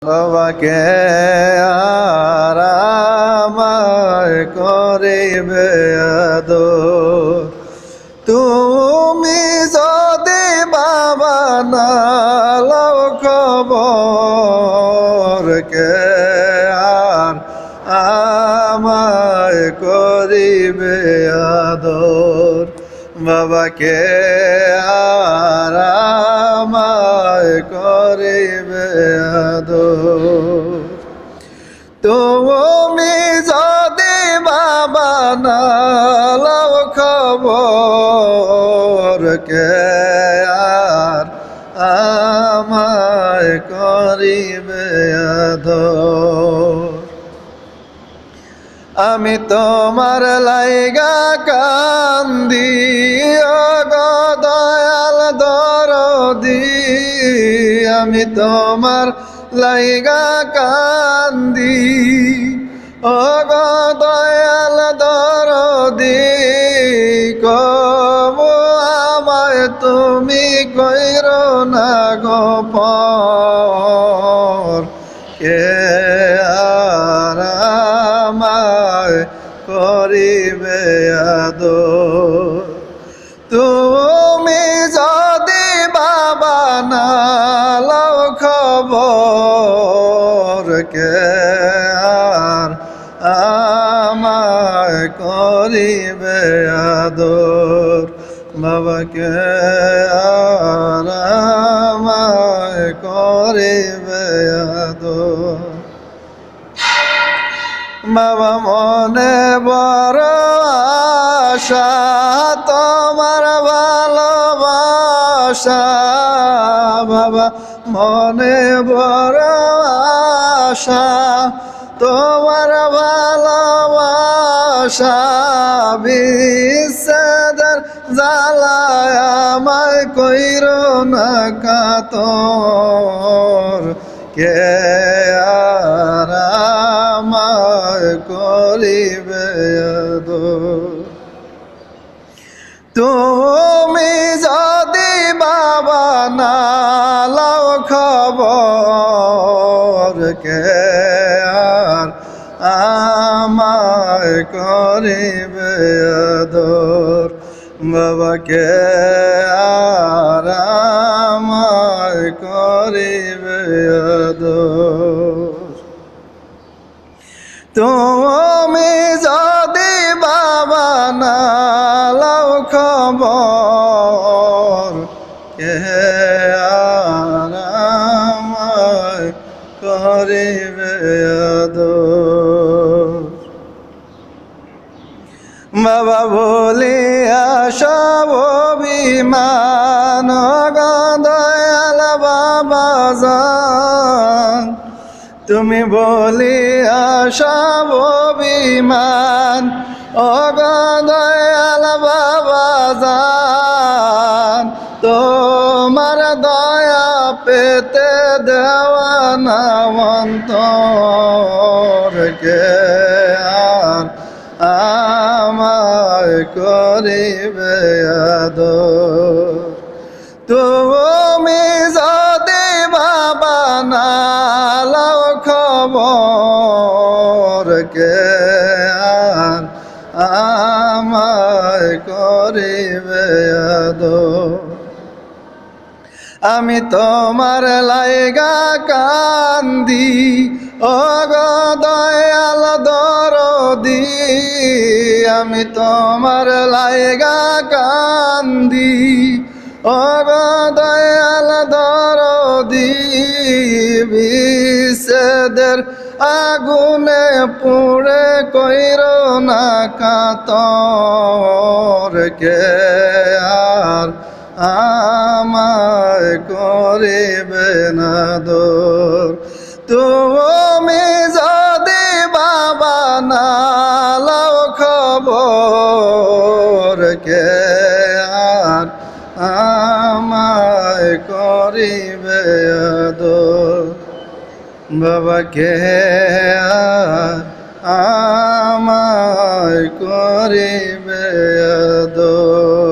বাবাকে আর আমায় করিবে আদর। তুমি যদি বাবা না লও খবর, কে আর আমায় করিবে আদর। বাবাকে আর আমায় করিবে আদর। তুমি যদি বাবা না লও খবর, কে আর আমায় করিবে আদর। আমি তোমার লাইগা কান্দি, ও গো দয়াল দরদি। আমি তোমার লাইগা কান্দি, ও গো দয়াল দরদি। কবু আমায় তুমি কইরো না গো পর, কে আর আমায় করিবে আদর। তুমি যদি বাবা না লও খবর, কে আর আমায় করিবে আদর। বাবাকে আর আমায় করিবে আদর। বাবা মনে বড় আশা তোমার ভালোবাসা। বাবা মনে বড় আশা তোমার ভালোবাসা। বিচ্ছেদের জ্বালায় আমায় কইরো না কাতর, কে আর আমায় করিবে আদর। তুমি যদি বাবা না লও খবর, কে আর আমায় করিবে আদর। বাবাকে আর আমায় করিবে আদর। তুমি যদি বাবা না লও খবর, কে আর আমায় করিবে আদর। বাবা বলিয়া সব অভিমান, গো দয়াল বাবা যান। তুমি বলিয়া সব অভিমান, ও গো দয়াল বাবা যান। তোমার দয়া পেতে দেওয়া না অন্তর, কে আর আমায় করিবে আদর। তুমি যদি বাবা না লও খবর, কে আর আমায় করিবে আদর। আমি তোমার লাইগা কান্দি, ও গো দয়াল দরদি। আমি তোমার লাইগা কান্দি, ও গো দয়াল দরদি। বিচ্ছেদের আগুনে পুড়ে কইরো না কাতর, কে আর আমায় করিবে না আদর। তুমি যদি বাবা না লও খবর, কে আর আমায় করিবে আদর। বাবাকে আর আমায় করিবে আদর।